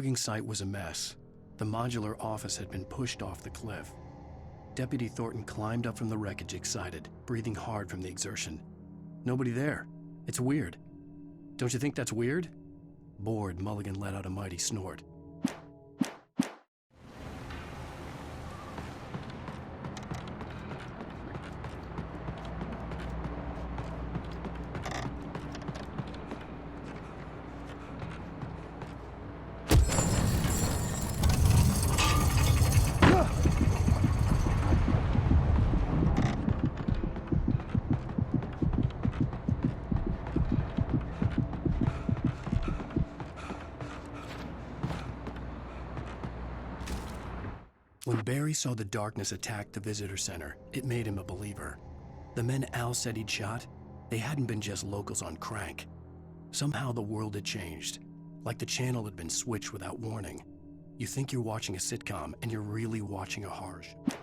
receiving site was a mess. The modular office had been pushed off the cliff. Deputy Thornton climbed up from the wreckage excited, breathing hard from the exertion. Nobody there. It's weird. Don't you think that's weird? Bored, Mulligan let out a mighty snort. When Barry saw the darkness attack the visitor center, it made him a believer. The men Al said he'd shot, they hadn't been just locals on crank. Somehow the world had changed, like the channel had been switched without warning. You think you're watching a sitcom, and you're really watching a horror show.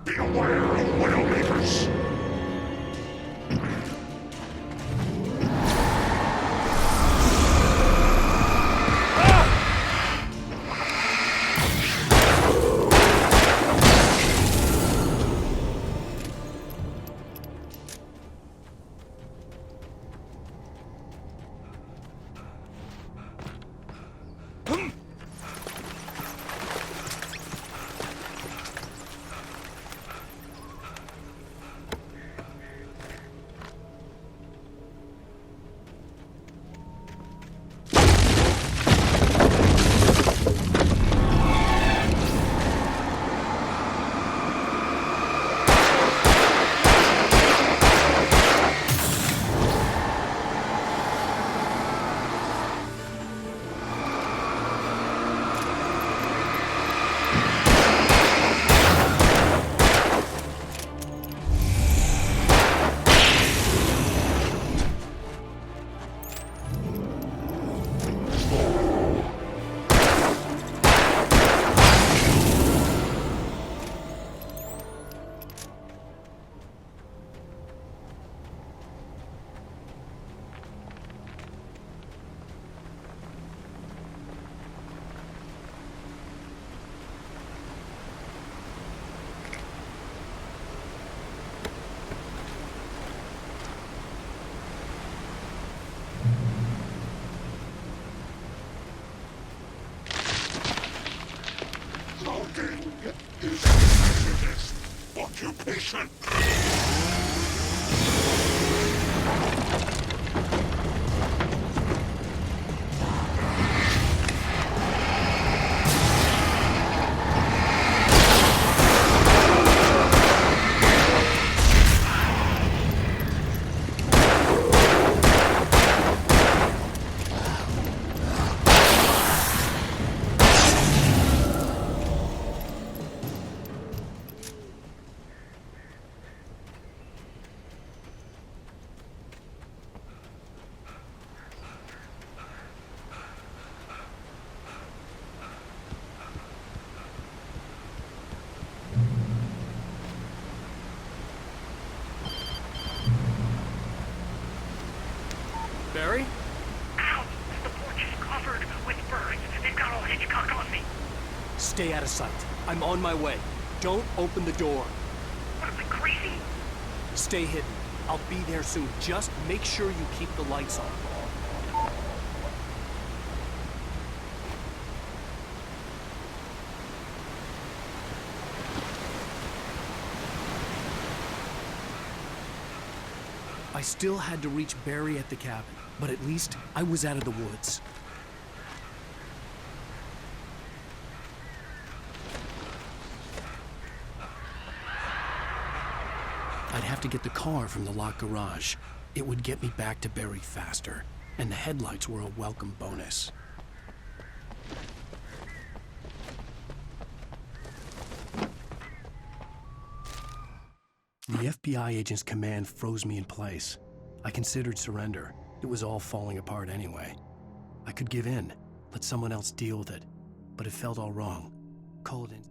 Beware of Widowmakers! Occupation! Barry? Ow! The porch is covered with birds. They've got all Hitchcock on me. Stay out of sight. I'm on my way. Don't open the door. What am I, crazy? Stay hidden. I'll be there soon. Just make sure you keep the lights on. I still had to reach Barry at the cabin, but at least I was out of the woods. I'd have to get the car from the locked garage. It would get me back to Barry faster, and the headlights were a welcome bonus. The FBI agent's command froze me in place. I considered surrender. It was all falling apart anyway. I could give in, let someone else deal with it, but it felt all wrong. Call it in.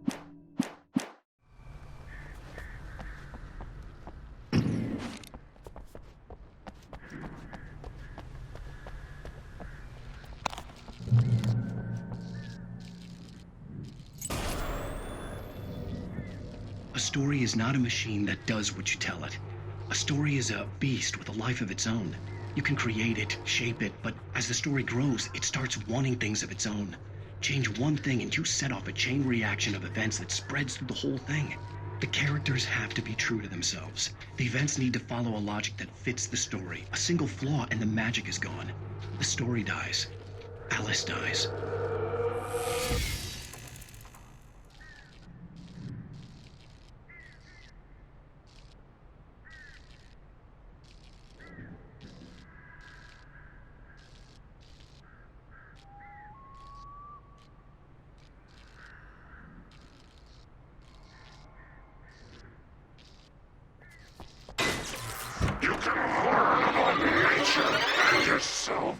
A story is not a machine that does what you tell it. A story is a beast with a life of its own. You can create it, shape it, but as the story grows, it starts wanting things of its own. Change one thing and you set off a chain reaction of events that spreads through the whole thing. The characters have to be true to themselves. The events need to follow a logic that fits the story. A single flaw and the magic is gone. The story dies. Alice dies. You can learn on nature and yourself.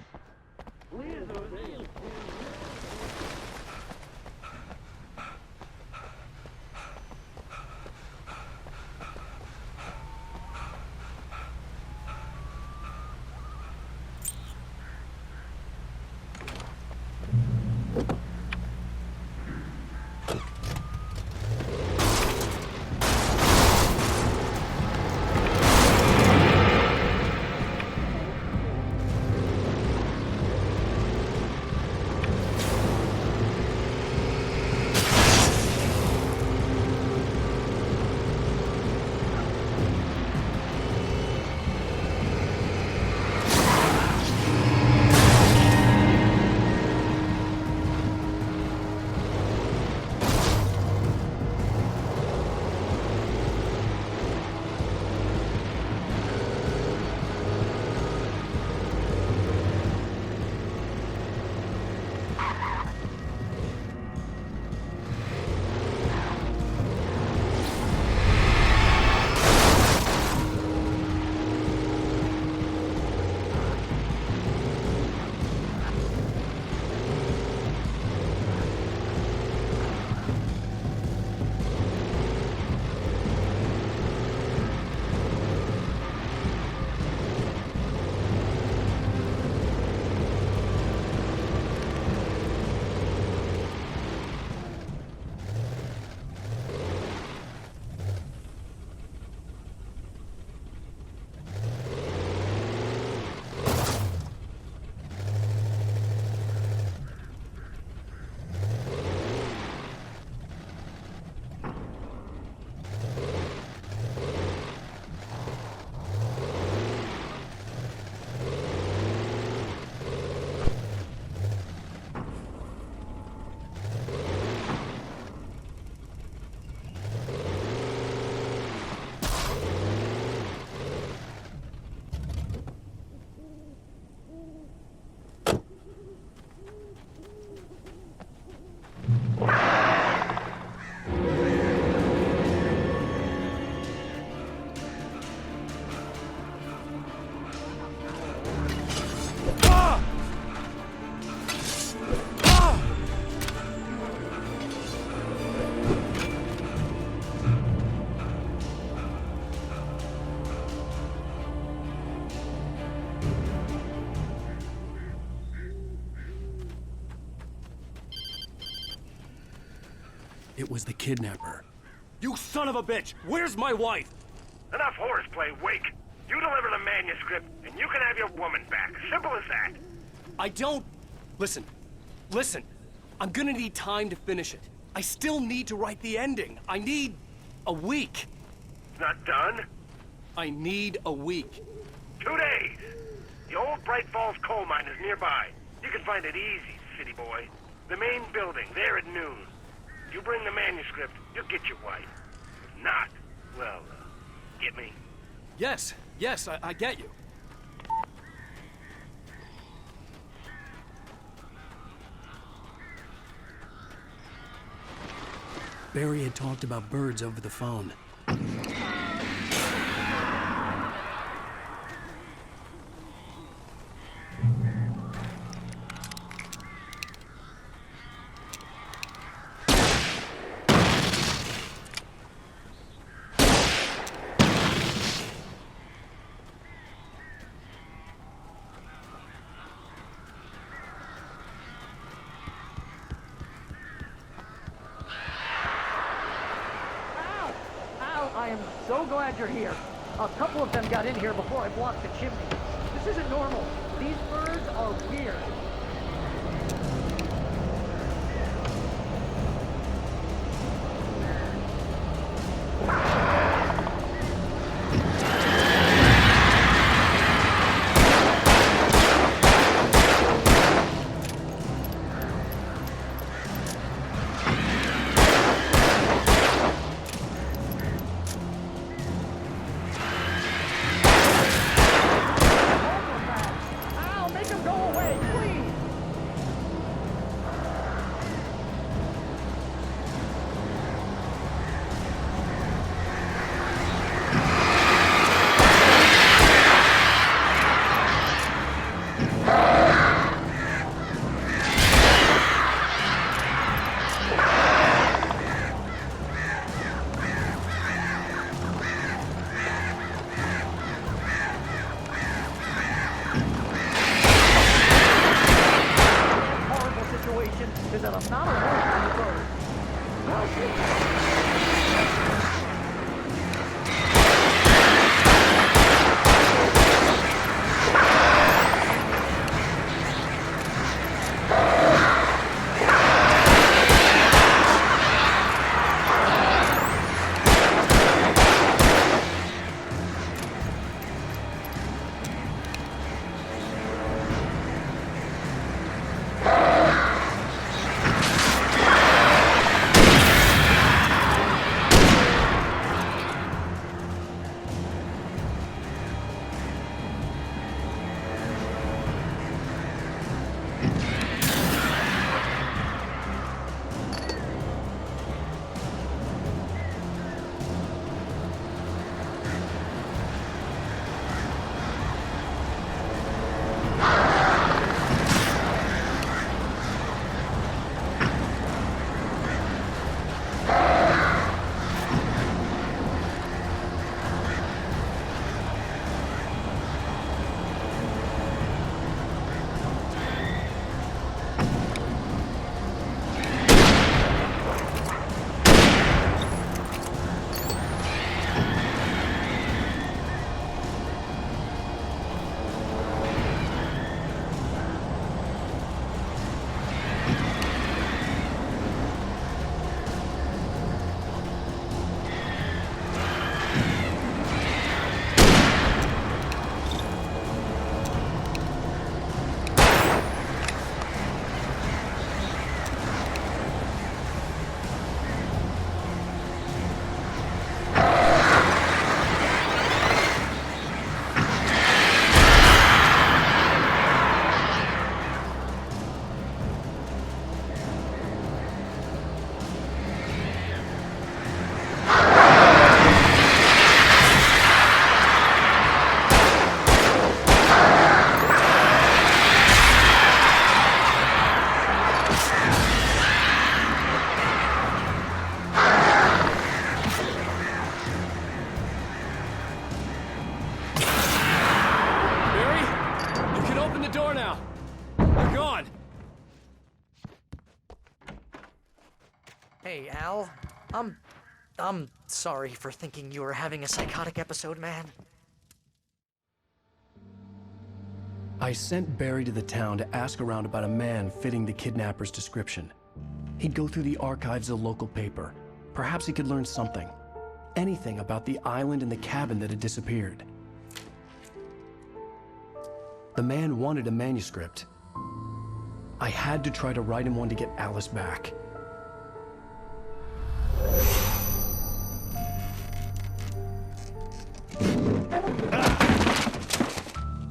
It was the kidnapper. You son of a bitch! Where's my wife? Enough horseplay, Wake. You deliver the manuscript, and you can have your woman back. Simple as that. I don't... Listen. Listen. I'm gonna need time to finish it. I still need to write the ending. I need... a week. Not done? I need a week. 2 days. The old Bright Falls coal mine is nearby. You can find it easy, city boy. The main building, there at noon. If you bring the manuscript, you'll get your wife. If not, well, get me? Yes, I get you. Barry had talked about birds over the phone. I am so glad you're here. A couple of them got in here before I blocked the chimney. This isn't normal. These birds are weird. Ow, make them go away, please! Horrible situation is that I'm not alone on the road. Barry, you can open the door now. They're gone. Hey, Al. I'm sorry for thinking you were having a psychotic episode, man. I sent Barry to the town to ask around about a man fitting the kidnapper's description. He'd go through the archives of the local paper. Perhaps he could learn something. Anything about the island and the cabin that had disappeared. The man wanted a manuscript. I had to try to write him one to get Alice back.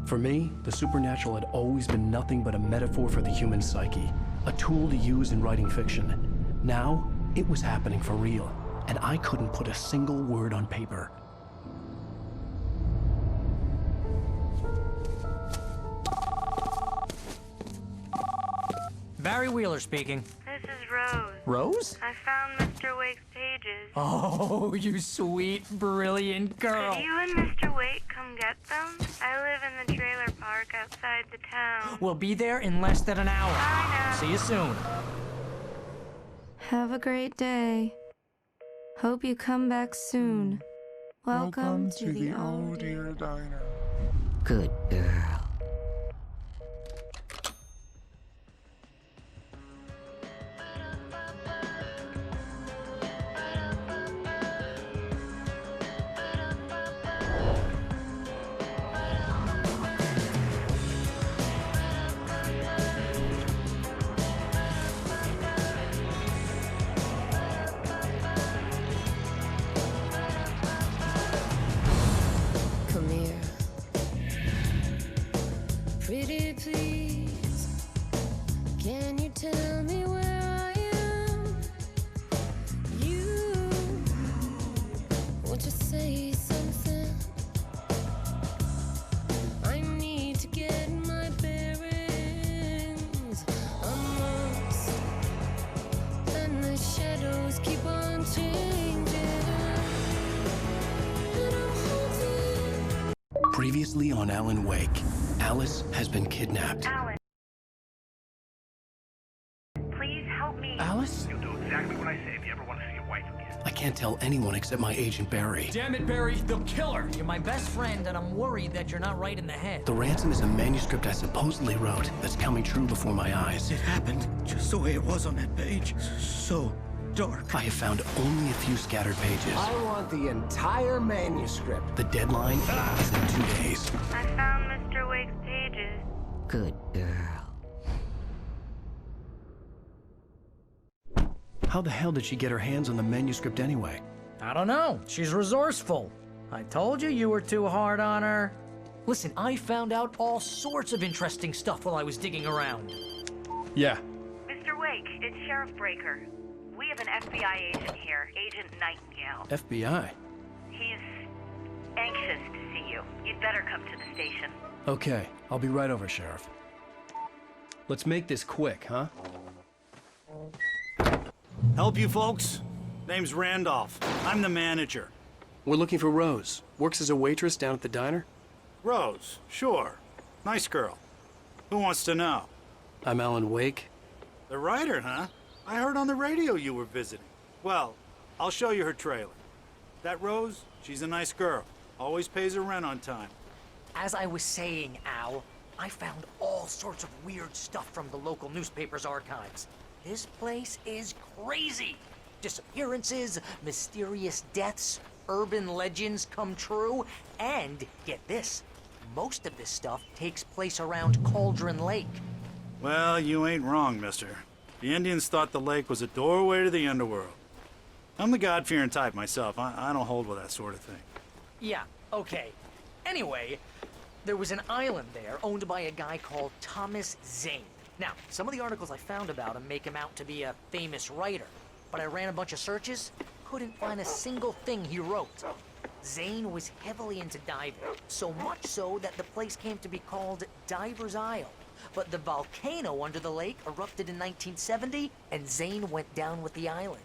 For me, the supernatural had always been nothing but a metaphor for the human psyche, a tool to use in writing fiction. Now, it was happening for real, and I couldn't put a single word on paper. Barry Wheeler speaking. This is Rose. Rose? I found Mr. Wake's pages. Oh, you sweet, brilliant girl. Could you and Mr. Wake come get them? I live in the trailer park outside the town. We'll be there in less than an hour. Bye now. See you soon. Have a great day. Hope you come back soon. Welcome to the Oh Dear Diner. Good girl. Come here. Pretty please, can you tell me where I am? You want to say something? I need to get my bearings. I'm lost, and the shadows keep on changing. And I'm holding. Previously on Alan Wake, Alice has been kidnapped. Alan. Please help me. Alice? You'll do exactly what I say if you ever want to see your wife again. I can't tell anyone except my agent Barry. Damn it, Barry, they'll kill her. You're my best friend, and I'm worried that you're not right in the head. The ransom is a manuscript I supposedly wrote that's coming true before my eyes. It happened just the way it was on that page. So dark. I have found only a few scattered pages. I want the entire manuscript. The deadline is in 2 days. I found Mr. Wake's pages. Good girl. How the hell did she get her hands on the manuscript anyway? I don't know. She's resourceful. I told you you were too hard on her. Listen, I found out all sorts of interesting stuff while I was digging around. Yeah. Mr. Wake, it's Sheriff Breaker. We have an FBI agent here, Agent Nightingale. FBI. He's anxious to see you. You'd better come to the station. Okay, I'll be right over, Sheriff. Let's make this quick, huh? Help you folks? Name's Randolph. I'm the manager. We're looking for Rose. Works as a waitress down at the diner. Rose, sure. Nice girl. Who wants to know? I'm Alan Wake. The writer, huh? I heard on the radio you were visiting. Well, I'll show you her trailer. That Rose, she's a nice girl. Always pays her rent on time. As I was saying, Al, I found all sorts of weird stuff from the local newspaper's archives. This place is crazy. Disappearances, mysterious deaths, urban legends come true, and get this, most of this stuff takes place around Cauldron Lake. Well, you ain't wrong, mister. The Indians thought the lake was a doorway to the underworld. I'm the God-fearing type myself. I don't hold with that sort of thing. Yeah, okay. Anyway, there was an island there owned by a guy called Thomas Zane. Now, some of the articles I found about him make him out to be a famous writer, but I ran a bunch of searches, couldn't find a single thing he wrote. Zane was heavily into diving, so much so that the place came to be called Diver's Isle. But the volcano under the lake erupted in 1970, and Zane went down with the island.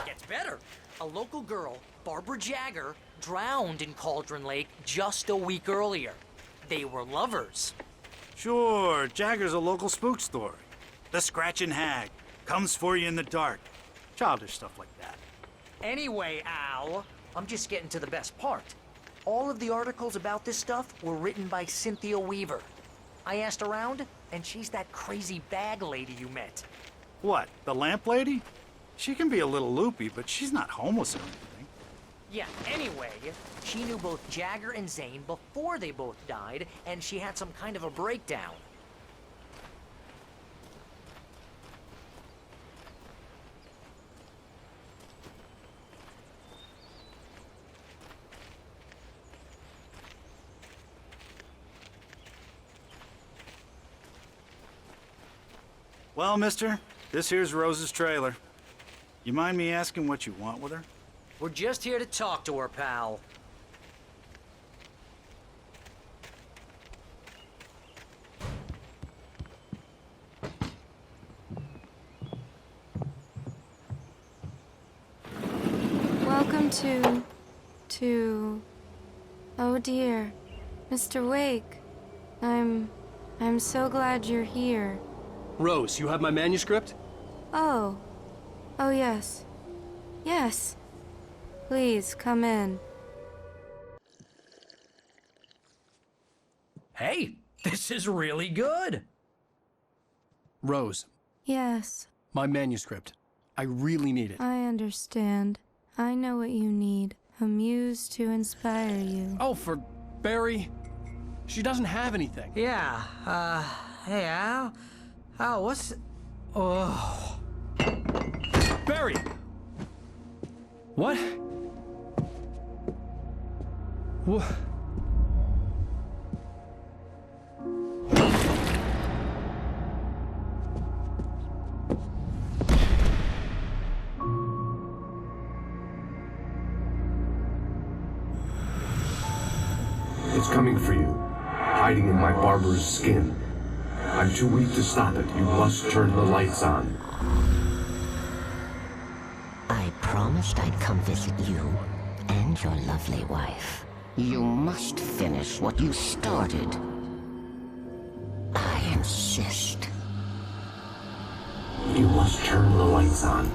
Gets better. A local girl, Barbara Jagger, drowned in Cauldron Lake just a week earlier. They were lovers. Sure, Jagger's a local spook story. The Scratching Hag comes for you in the dark. Childish stuff like that. Anyway, Al, I'm just getting to the best part. all of the articles about this stuff were written by Cynthia Weaver. I asked around, and she's that crazy bag lady you met. What, the lamp lady? She can be a little loopy, but she's not homeless or anything. Yeah, anyway, she knew both Jagger and Zane before they both died, and she had some kind of a breakdown. Well, mister, this here's Rose's trailer. You mind me asking what you want with her? We're just here to talk to her, pal. Welcome to... Oh dear. Mr. Wake. I'm so glad you're here. Rose, you have my manuscript? Oh. Oh yes. Yes. Please, come in. Hey, this is really good. Rose, Yes, my manuscript. I really need it. I understand. I know what you need. A muse to inspire you. Oh, for Barry? She doesn't have anything. Yeah, hey, Al? Oh, what's... Oh... Barry! What? What? It's coming for you, hiding in my barber's skin. I'm too weak to stop it. You must turn the lights on. I promised I'd come visit you and your lovely wife. You must finish what you started. I insist. You must turn the lights on.